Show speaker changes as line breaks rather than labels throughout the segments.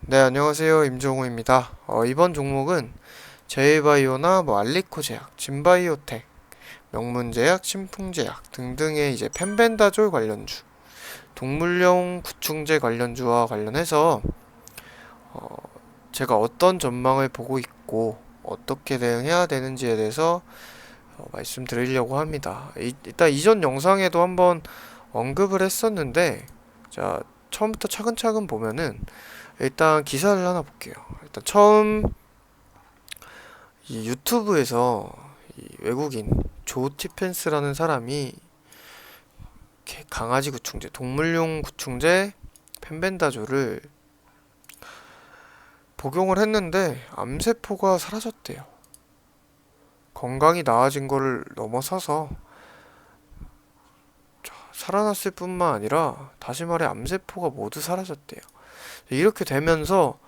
네, 안녕하세요. 임종우입니다. 이번 종목은 제이바이오나 알리코제약, 진바이오텍, 명문제약, 신풍제약 등등의 이제 펜벤다졸 관련주, 동물용 구충제 관련주와 관련해서 어, 제가 어떤 전망을 보고 있고 어떻게 대응해야 되는지에 대해서 말씀드리려고 합니다. 일단 이전 영상에도 한번 언급을 했었는데, 자, 처음부터 차근차근 보면은 일단 기사를 하나 볼게요. 일단 처음 이 유튜브에서 이 외국인 조 티펜스라는 사람이 강아지 구충제, 동물용 구충제 펜벤다조를 복용을 했는데 암세포가 사라졌대요. 건강이 나아진 거를 넘어서서 살아났을 뿐만 아니라 다시 말해 암세포가 모두 사라졌대요. 이렇게 되면서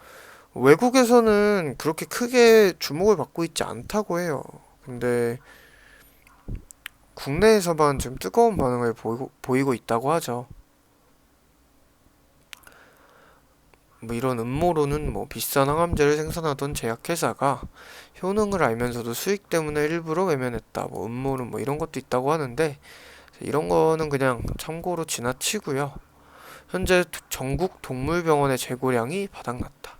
외국에서는 그렇게 크게 주목을 받고 있지 않다고 해요. 근데 국내에서만 좀 뜨거운 반응을 보이고 있다고 하죠. 뭐 이런 음모론은 뭐 비싼 항암제를 생산하던 제약회사가 효능을 알면서도 수익 때문에 일부러 외면했다. 뭐 음모론 뭐 이런 것도 있다고 하는데 이런 거는 그냥 참고로 지나치고요. 현재 전국 동물병원의 재고량이 바닥났다.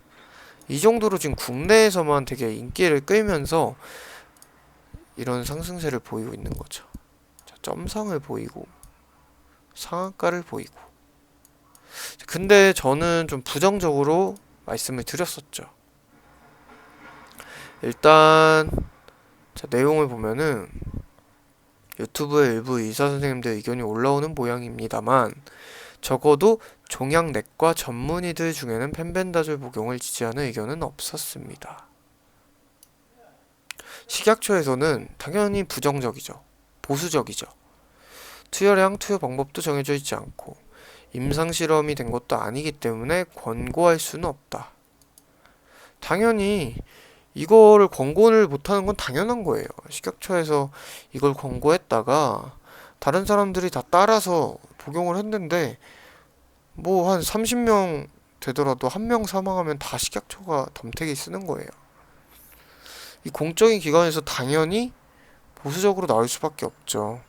이 정도로 지금 국내에서만 되게 인기를 끌면서 이런 상승세를 보이고 있는 거죠. 자, 점상을 보이고 상한가를 보이고. 근데 저는 좀 부정적으로 말씀을 드렸었죠. 일단 자, 내용을 보면은 유튜브에 일부 의사 선생님들 의견이 올라오는 모양입니다만 적어도 종양내과 전문의들 중에는 펜벤다졸 복용을 지지하는 의견은 없었습니다. 식약처에서는 당연히 부정적이죠. 보수적이죠. 투여량, 투여 방법도 정해져 있지 않고 임상실험이 된 것도 아니기 때문에 권고할 수는 없다. 당연히 이거를 권고를 못하는 건 당연한 거예요. 식약처에서 이걸 권고했다가 다른 사람들이 다 따라서 복용을 했는데 뭐 한 30명 되더라도 한 명 사망하면 다 식약처가 덤태기 쓰는 거예요. 이 공적인 기관에서 당연히 보수적으로 나올 수밖에 없죠.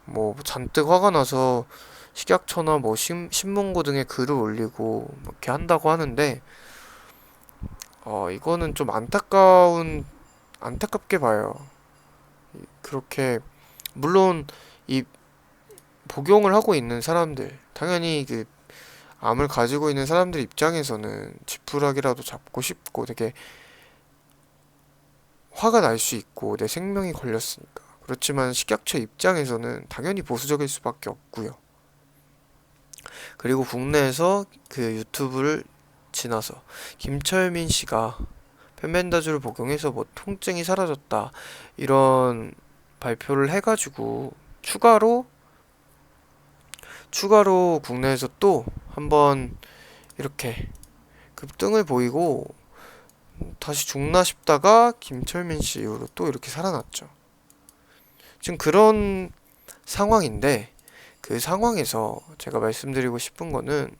뭐 잔뜩 화가 나서 식약처나 뭐 신문고 등에 글을 올리고 뭐 이렇게 한다고 하는데 이거는 좀 안타깝게 봐요. 그렇게 물론 이 복용을 하고 있는 사람들 당연히 그 암을 가지고 있는 사람들 입장에서는 지푸라기라도 잡고 싶고 되게 화가 날 수 있고 내 생명이 걸렸으니까 그렇지만 식약처 입장에서는 당연히 보수적일 수밖에 없고요. 그리고 국내에서 그 유튜브를 지나서 김철민 씨가 펜벤다졸을 복용해서 뭐 통증이 사라졌다 이런 발표를 해가지고 추가로 국내에서 또 한번 이렇게 급등을 보이고 다시 죽나 싶다가 김철민 씨 이후로 또 이렇게 살아났죠. 지금 그런 상황인데 그 상황에서 제가 말씀드리고 싶은 거는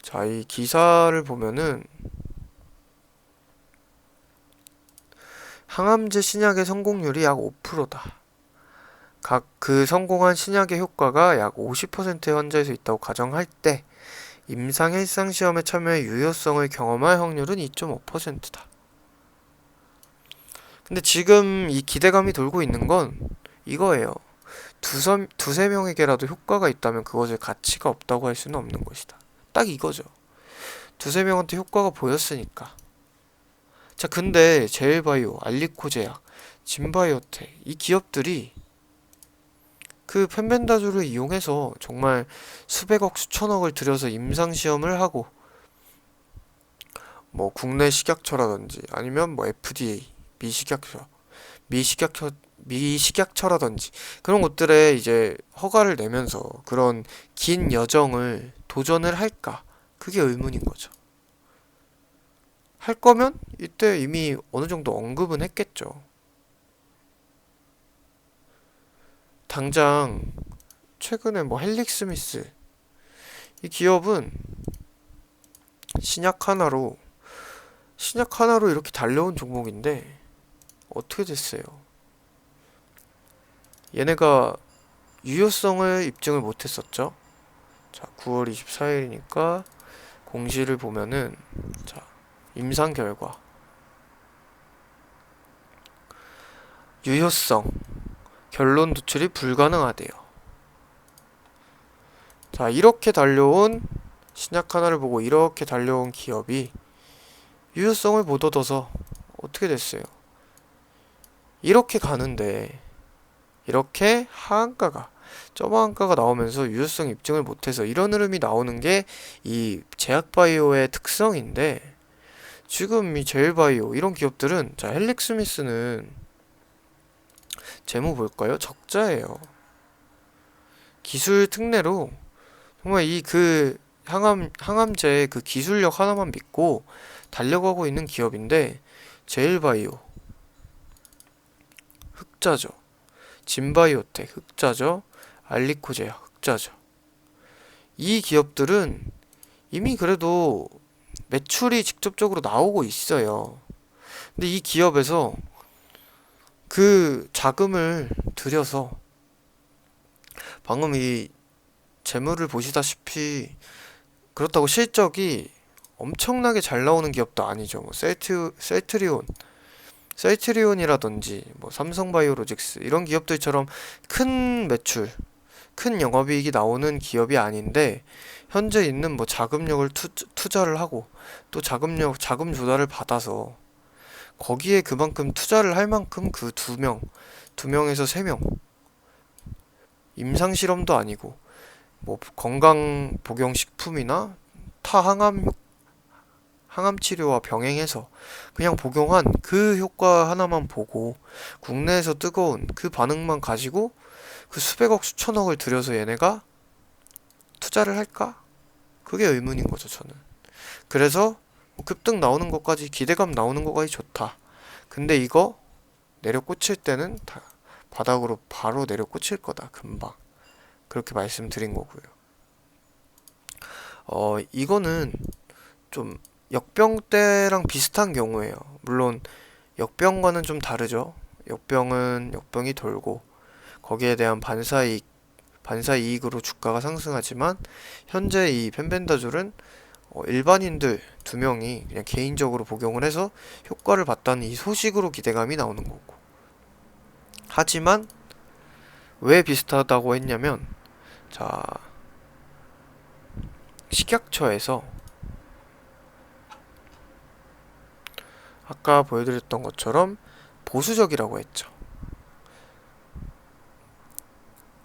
자, 이 기사를 보면은 항암제 신약의 성공률이 약 5%다. 각 그 성공한 신약의 효과가 약 50%의 환자에서 있다고 가정할 때 임상 일상 시험에 참여해 유효성을 경험할 확률은 2.5%다. 근데 지금 이 기대감이 돌고 있는 건 이거예요. 두세 명에게라도 효과가 있다면 그것을 가치가 없다고 할 수는 없는 것이다. 딱 이거죠. 두세 명한테 효과가 보였으니까. 자, 근데 제일바이오, 알리코제약, 진바이오텍 이 기업들이 그 펜벤다졸을 이용해서 정말 수백억, 수천억을 들여서 임상시험을 하고 뭐 국내 식약처라든지 아니면 뭐 FDA, 미식약처, 미식약처, 미식약처라든지 그런 곳들에 이제 허가를 내면서 그런 긴 여정을 도전을 할까? 그게 의문인 거죠. 할 거면 이때 이미 어느 정도 언급은 했겠죠. 당장 최근에 뭐 헬릭 스미스 이 기업은 신약 하나로 이렇게 달려온 종목인데 어떻게 됐어요? 얘네가 유효성을 입증을 못했었죠. 자, 9월 24일이니까 공시를 보면은, 자, 임상 결과 유효성 결론 도출이 불가능하대요. 자, 이렇게 달려온 신약 하나를 보고 이렇게 달려온 기업이 유효성을 못 얻어서 어떻게 됐어요? 이렇게 가는데 이렇게 저하한가가 나오면서 유효성 입증을 못해서 이런 흐름이 나오는 게 이 제약바이오의 특성인데, 지금 이 제일바이오 이런 기업들은, 자, 헬릭스미스는 재무 볼까요? 적자예요. 기술 특례로 정말 이 항암제 그 기술력 하나만 믿고 달려가고 있는 기업인데, 제일바이오 흑자죠. 진바이오텍 흑자죠. 알리코제약 흑자죠. 이 기업들은 이미 그래도 매출이 직접적으로 나오고 있어요. 근데 이 기업에서 그 자금을 들여서, 방금 이 재물을 보시다시피 그렇다고 실적이 엄청나게 잘 나오는 기업도 아니죠. 뭐 셀트리온이라든지 뭐 삼성바이오로직스 이런 기업들처럼 큰 매출, 큰 영업이익이 나오는 기업이 아닌데, 현재 있는 뭐 자금력을 투자를 하고 또 자금 조달을 받아서 거기에 그만큼 투자를 할 만큼 그 두 명에서 세 명, 임상 실험도 아니고 뭐 건강 복용 식품이나 타 항암 치료와 병행해서 그냥 복용한 그 효과 하나만 보고 국내에서 뜨거운 그 반응만 가지고 그 수백억 수천억을 들여서 얘네가 투자를 할까? 그게 의문인 거죠, 저는. 그래서 뭐 급등 나오는 것까지, 기대감 나오는 것까지 좋다. 근데 이거 내려 꽂힐 때는 다 바닥으로 바로 내려 꽂힐 거다, 금방. 그렇게 말씀드린 거고요. 이거는 좀 역병 때랑 비슷한 경우예요. 물론 역병과는 좀 다르죠. 역병은 역병이 돌고 거기에 대한 반사이익으로 주가가 상승하지만, 현재 이 펜벤다졸은 일반인들 두 명이 그냥 개인적으로 복용을 해서 효과를 봤다는 이 소식으로 기대감이 나오는 거고. 하지만 왜 비슷하다고 했냐면, 자, 식약처에서 아까 보여드렸던 것처럼 보수적이라고 했죠.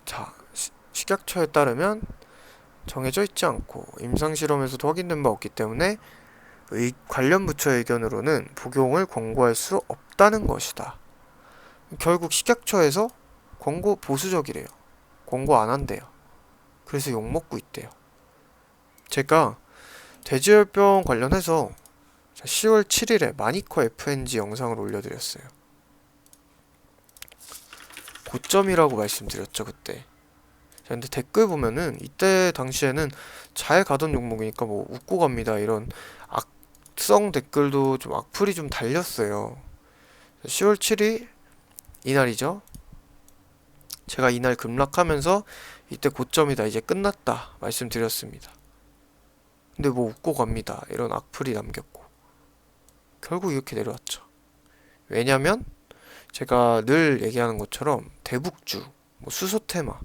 자, 식약처에 따르면 정해져 있지 않고 임상실험에서도 확인된 바 없기 때문에 관련 부처의 의견으로는 복용을 권고할 수 없다는 것이다. 결국 식약처에서 권고 보수적이래요. 권고 안 한대요. 그래서 욕먹고 있대요. 제가 돼지열병 관련해서 10월 7일에 마니커 FNG 영상을 올려드렸어요. 고점이라고 말씀드렸죠, 그때. 근데 댓글 보면은 이때 당시에는 잘 가던 종목이니까 뭐 웃고 갑니다, 이런 악성 댓글도 좀 악플이 좀 달렸어요. 10월 7일 이날이죠. 제가 이날 급락하면서 이때 고점이다, 이제 끝났다 말씀드렸습니다. 근데 뭐 웃고 갑니다, 이런 악플이 남겼고 결국 이렇게 내려왔죠. 왜냐면 제가 늘 얘기하는 것처럼 대북주, 뭐 수소 테마,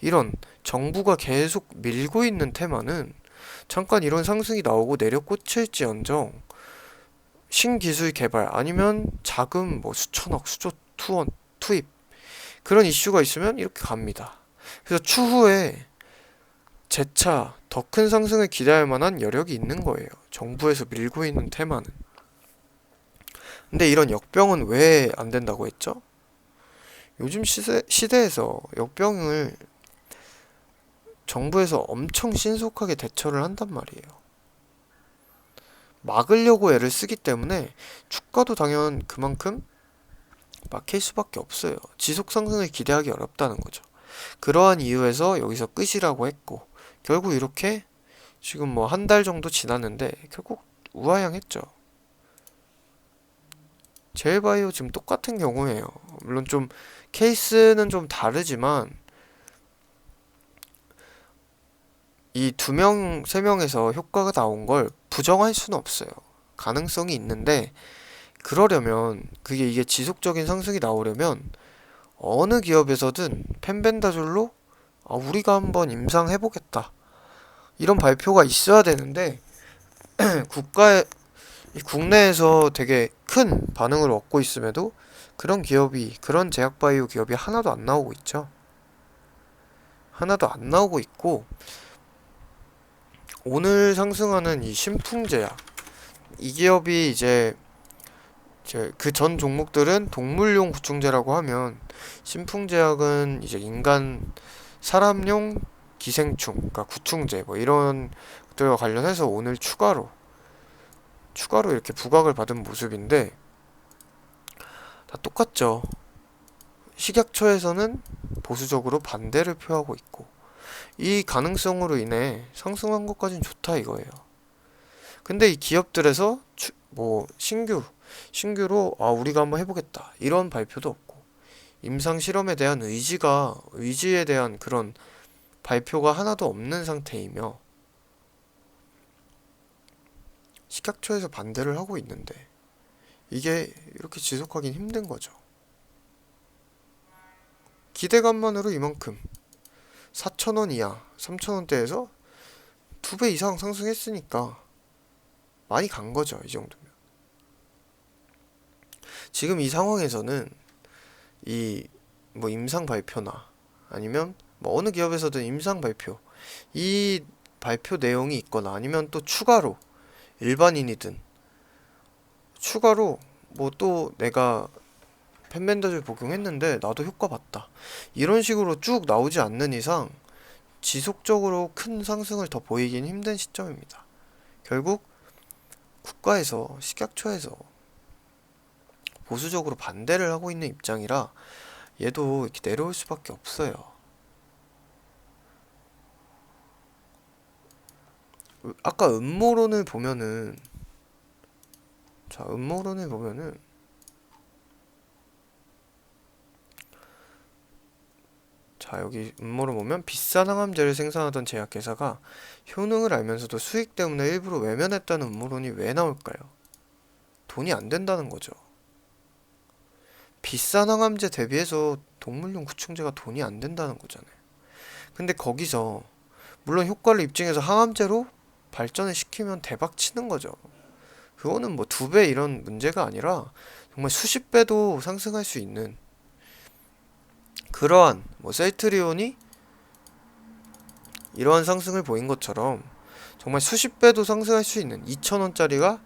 이런 정부가 계속 밀고 있는 테마는 잠깐 이런 상승이 나오고 내려 꽂힐지언정 신기술 개발 아니면 자금 뭐 수천억 수조 투입, 그런 이슈가 있으면 이렇게 갑니다. 그래서 추후에 재차 더 큰 상승을 기대할 만한 여력이 있는 거예요, 정부에서 밀고 있는 테마는. 근데 이런 역병은 왜 안 된다고 했죠? 요즘 시대에서 역병을 정부에서 엄청 신속하게 대처를 한단 말이에요. 막으려고 애를 쓰기 때문에 주가도 당연 그만큼 막힐 수밖에 없어요. 지속 상승을 기대하기 어렵다는 거죠. 그러한 이유에서 여기서 끝이라고 했고, 결국 이렇게 지금 뭐 한 달 정도 지났는데 결국 우하향했죠. 제일바이오 지금 똑같은 경우예요. 물론 좀 케이스는 좀 다르지만 이 2명, 3명에서 효과가 나온 걸 부정할 수는 없어요. 가능성이 있는데 그러려면 이게 지속적인 상승이 나오려면 어느 기업에서든 펜벤다졸로 우리가 한번 임상해보겠다 이런 발표가 있어야 되는데 국내에서 되게 큰 반응을 얻고 있음에도 그런 제약바이오 기업이 하나도 안 나오고 있죠. 하나도 안 나오고 있고, 오늘 상승하는 이 신풍제약, 이 기업이 이제 그 전 종목들은 동물용 구충제라고 하면, 신풍제약은 이제 사람용 기생충, 그러니까 구충제 뭐 이런 것들과 관련해서 오늘 추가로 이렇게 부각을 받은 모습인데 다 똑같죠. 식약처에서는 보수적으로 반대를 표하고 있고 이 가능성으로 인해 상승한 것까진 좋다 이거예요. 근데 이 기업들에서 뭐 신규로 우리가 한번 해보겠다 이런 발표도 없고 임상 실험에 대한 의지에 대한 그런 발표가 하나도 없는 상태이며 식약처에서 반대를 하고 있는데 이게 이렇게 지속하긴 힘든 거죠. 기대감만으로 이만큼 4,000원 이하, 3,000원대에서 2배 이상 상승했으니까 많이 간 거죠, 이 정도면. 지금 이 상황에서는 뭐 임상 발표나 아니면 뭐 어느 기업에서든 임상 발표, 이 발표 내용이 있거나 아니면 또 추가로 일반인이든 추가로 뭐 또 내가 펜벤더질 복용했는데 나도 효과 봤다 이런 식으로 쭉 나오지 않는 이상 지속적으로 큰 상승을 더 보이긴 힘든 시점입니다. 결국 국가에서 식약처에서 보수적으로 반대를 하고 있는 입장이라 얘도 이렇게 내려올 수밖에 없어요. 아까 음모론을 보면은 여기 음모를 보면 비싼 항암제를 생산하던 제약회사가 효능을 알면서도 수익 때문에 일부러 외면했다는 음모론이 왜 나올까요? 돈이 안 된다는 거죠. 비싼 항암제 대비해서 동물용 구충제가 돈이 안 된다는 거잖아요. 근데 거기서 물론 효과를 입증해서 항암제로 발전을 시키면 대박 치는 거죠. 그거는 뭐 2배 이런 문제가 아니라 정말 수십 배도 상승할 수 있는 그러한 뭐 셀트리온이 이러한 상승을 보인 것처럼 정말 수십 배도 상승할 수 있는 2,000원짜리가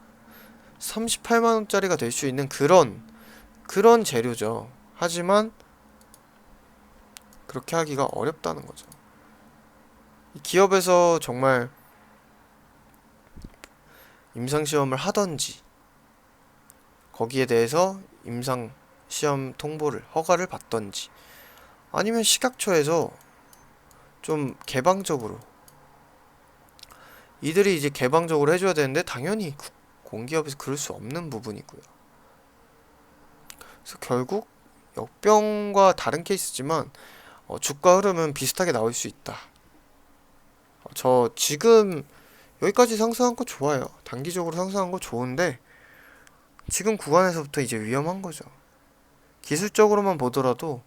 38만원짜리가 될 수 있는 그런 재료죠. 하지만 그렇게 하기가 어렵다는 거죠. 기업에서 정말 임상시험을 하던지 거기에 대해서 임상시험 허가를 받던지 아니면 식약처에서 좀 개방적으로 이들이 이제 개방적으로 해줘야 되는데 당연히 공기업에서 그럴 수 없는 부분이고요. 그래서 결국 역병과 다른 케이스지만 주가 흐름은 비슷하게 나올 수 있다. 저 지금 여기까지 상승한 거 좋아요. 단기적으로 상승한 거 좋은데 지금 구간에서부터 이제 위험한 거죠. 기술적으로만 보더라도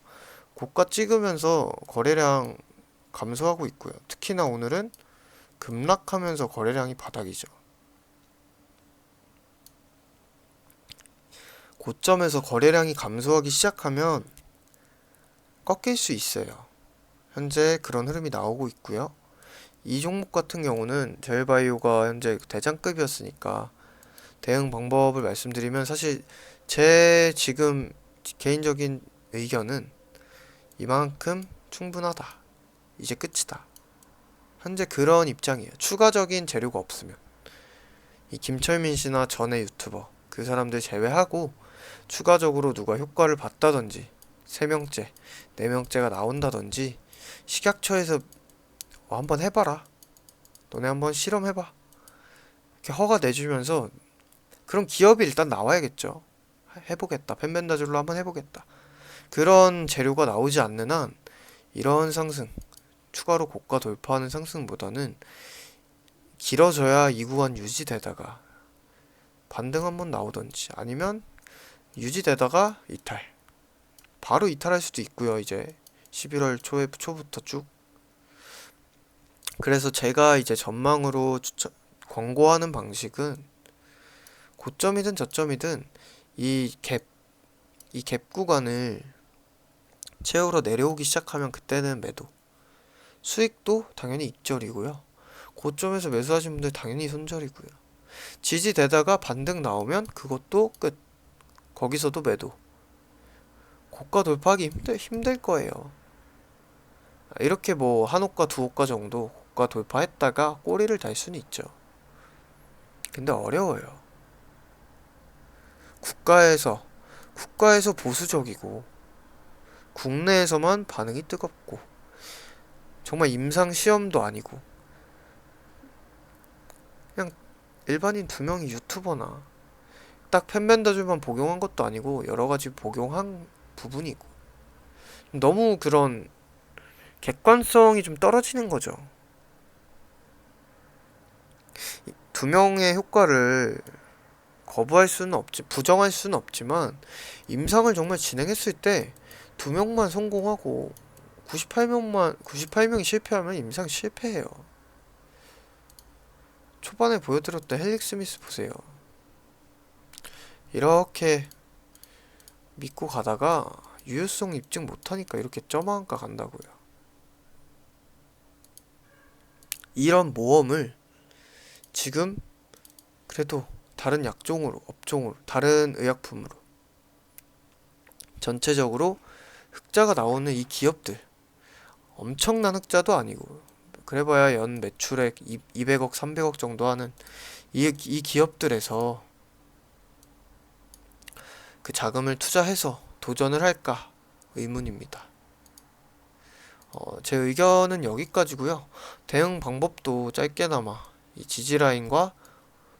고가 찍으면서 거래량 감소하고 있고요. 특히나 오늘은 급락하면서 거래량이 바닥이죠. 고점에서 거래량이 감소하기 시작하면 꺾일 수 있어요. 현재 그런 흐름이 나오고 있고요. 이 종목 같은 경우는 제일바이오가 현재 대장급이었으니까 대응 방법을 말씀드리면 사실 제 지금 개인적인 의견은 이만큼 충분하다. 이제 끝이다. 현재 그런 입장이에요. 추가적인 재료가 없으면 이 김철민 씨나 전에 유튜버 그 사람들 제외하고 추가적으로 누가 효과를 봤다든지 3명째, 4명째가 나온다든지 식약처에서 한번 해봐라 너네 한번 실험해봐. 이렇게 허가 내주면서 그럼 기업이 일단 나와야겠죠. 해보겠다. 펜벤다졸로 한번 해보겠다. 그런 재료가 나오지 않는 한 이런 상승, 추가로 고가 돌파하는 상승보다는 길어져야 이 구간 유지되다가 반등 한번 나오던지 아니면 유지되다가 이탈. 바로 이탈할 수도 있고요. 이제 11월 초부터 쭉. 그래서 제가 이제 전망으로 권고하는 방식은 고점이든 저점이든 이 갭 구간을 채우러 내려오기 시작하면 그때는 매도. 수익도 당연히 익절이고요. 고점에서 매수하신 분들 당연히 손절이고요. 지지되다가 반등 나오면 그것도 끝. 거기서도 매도. 고가 돌파하기 힘들 거예요. 이렇게 뭐 한 호가 두 호가 정도 고가 돌파했다가 꼬리를 달 수는 있죠. 근데 어려워요. 국가에서 보수적이고 국내에서만 반응이 뜨겁고 정말 임상 시험도 아니고 그냥 일반인 두 명이 유튜버나 딱 펜벤다줄만 복용한 것도 아니고 여러 가지 복용한 부분이고 너무 그런 객관성이 좀 떨어지는 거죠. 두 명의 효과를 거부할 수는 부정할 수는 없지만 임상을 정말 진행했을 때 두 명만 성공하고 98명이 실패하면 임상 실패해요. 초반에 보여드렸던 헬릭 스미스 보세요. 이렇게 믿고 가다가 유효성 입증 못하니까 이렇게 점화한가 간다고요. 이런 모험을 지금 그래도 다른 업종으로, 다른 의약품으로 전체적으로 흑자가 나오는 이 기업들, 엄청난 흑자도 아니고 그래봐야 연 매출액 200억, 300억 정도 하는 이 기업들에서 그 자금을 투자해서 도전을 할까 의문입니다. 제 의견은 여기까지고요. 대응 방법도 짧게나마 이 지지라인과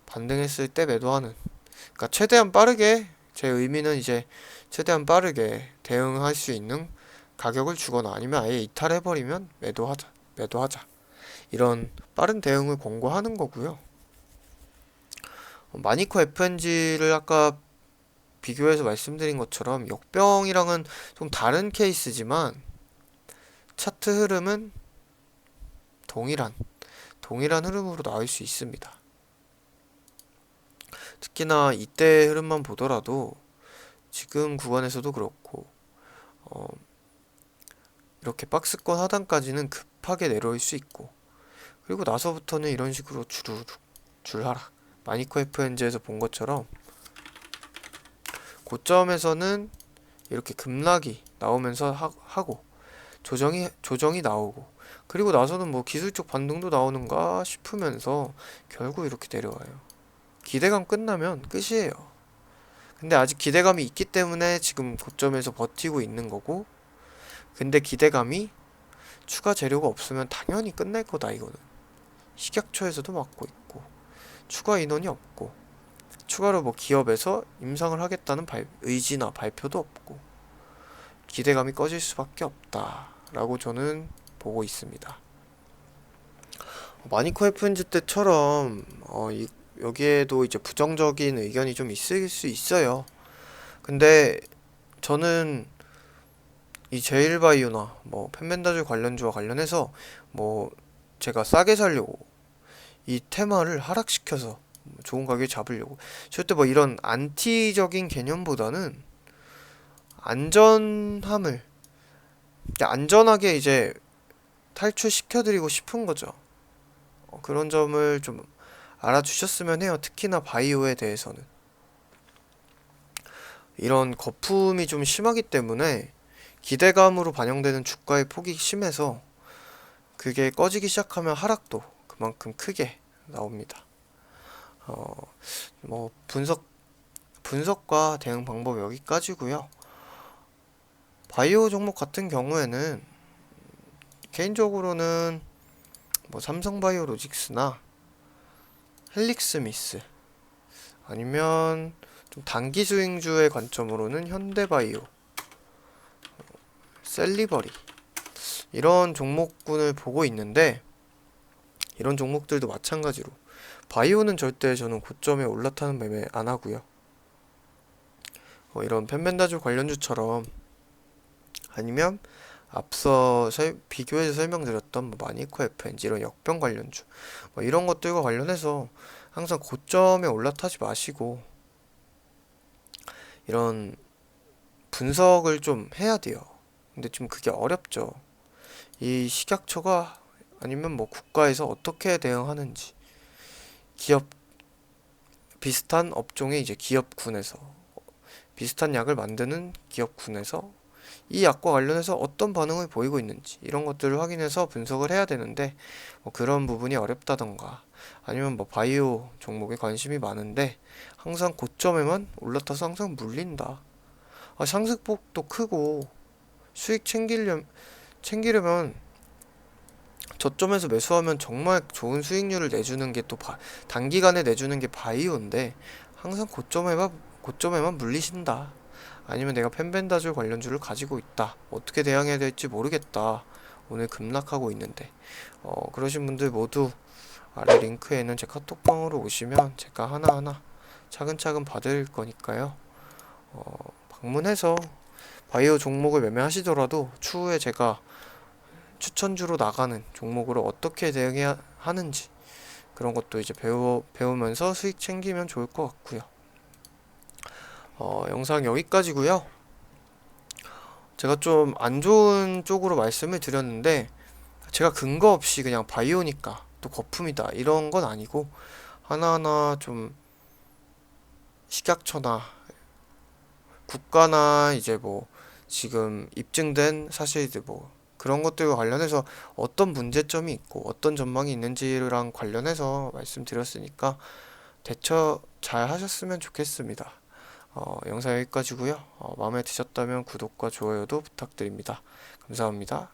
반등했을 때 매도하는, 그러니까 최대한 빠르게, 제 의미는 이제 최대한 빠르게 대응할 수 있는 가격을 주거나 아니면 아예 이탈해버리면 매도하자. 이런 빠른 대응을 권고하는 거고요. 마니코 FNG를 아까 비교해서 말씀드린 것처럼 역병이랑은 좀 다른 케이스지만 차트 흐름은 동일한 흐름으로 나올 수 있습니다. 특히나 이때 흐름만 보더라도 지금 구간에서도 그렇고 이렇게 박스권 하단까지는 급하게 내려올 수 있고 그리고 나서부터는 이런 식으로 줄하락 마니코 FNG에서 본 것처럼 고점에서는 이렇게 급락이 나오면서 하고 조정이 나오고 그리고 나서는 뭐 기술적 반등도 나오는가 싶으면서 결국 이렇게 내려와요. 기대감 끝나면 끝이에요. 근데 아직 기대감이 있기 때문에 지금 고점에서 버티고 있는 거고, 근데 기대감이 추가 재료가 없으면 당연히 끝날 거다 이거는. 식약처에서도 막고 있고 추가 인원이 없고 추가로 뭐 기업에서 임상을 하겠다는 의지나 발표도 없고 기대감이 꺼질 수밖에 없다라고 저는 보고 있습니다. 마니코 FNG 때처럼 여기에도 이제 부정적인 의견이 좀 있을 수 있어요. 근데 저는 이 제일바이오나 뭐 펜벤다졸 관련주와 관련해서 뭐 제가 싸게 살려고 이 테마를 하락시켜서 좋은 가격에 잡으려고 절대 뭐 이런 안티적인 개념보다는 안전하게 이제 탈출시켜드리고 싶은 거죠. 그런 점을 좀 알아주셨으면 해요. 특히나 바이오에 대해서는 이런 거품이 좀 심하기 때문에 기대감으로 반영되는 주가의 폭이 심해서 그게 꺼지기 시작하면 하락도 그만큼 크게 나옵니다. 뭐 분석과 대응 방법 여기까지고요. 바이오 종목 같은 경우에는 개인적으로는 뭐 삼성바이오로직스나 헬릭스미스, 아니면 좀 단기 수익주의 관점으로는 현대바이오, 셀리버리, 이런 종목군을 보고 있는데, 이런 종목들도 마찬가지로 바이오는 절대 저는 고점에 올라타는 매매 안 하고요. 이런 펜벤다졸 관련주처럼, 아니면 앞서 비교해서 설명드렸던 뭐 마니코 FNG 이런 역병 관련주, 뭐 이런 것들과 관련해서 항상 고점에 올라타지 마시고 이런 분석을 좀 해야 돼요. 근데 좀 그게 어렵죠. 이 식약처가 아니면 뭐 국가에서 어떻게 대응하는지, 기업 비슷한 업종의 이제 기업군에서, 비슷한 약을 만드는 기업군에서 이 약과 관련해서 어떤 반응을 보이고 있는지, 이런 것들을 확인해서 분석을 해야 되는데, 뭐 그런 부분이 어렵다던가, 아니면 뭐 바이오 종목에 관심이 많은데 항상 고점에만 올라타서 항상 물린다. 상승폭도 크고 수익 챙기려면 저점에서 매수하면 정말 좋은 수익률을 내주는 게 또 단기간에 내주는 게 바이오인데, 항상 고점에만 물리신다. 아니면 내가 펜벤다졸 관련주를 가지고 있다, 어떻게 대응해야 될지 모르겠다, 오늘 급락하고 있는데, 그러신 분들 모두 아래 링크에 있는 제 카톡방으로 오시면 제가 하나하나 차근차근 받을 거니까요. 방문해서 바이오 종목을 매매하시더라도 추후에 제가 추천주로 나가는 종목으로 어떻게 대응해야 하는지, 그런 것도 이제 배우면서 수익 챙기면 좋을 것 같고요. 영상 여기까지고요. 제가 좀 안 좋은 쪽으로 말씀을 드렸는데, 제가 근거 없이 그냥 바이오니까 또 거품이다 이런 건 아니고, 하나하나 좀 식약처나 국가나 이제 뭐 지금 입증된 사실들, 뭐 그런 것들과 관련해서 어떤 문제점이 있고 어떤 전망이 있는지랑 관련해서 말씀드렸으니까 대처 잘 하셨으면 좋겠습니다. 영상 여기까지고요. 마음에 드셨다면 구독과 좋아요도 부탁드립니다. 감사합니다.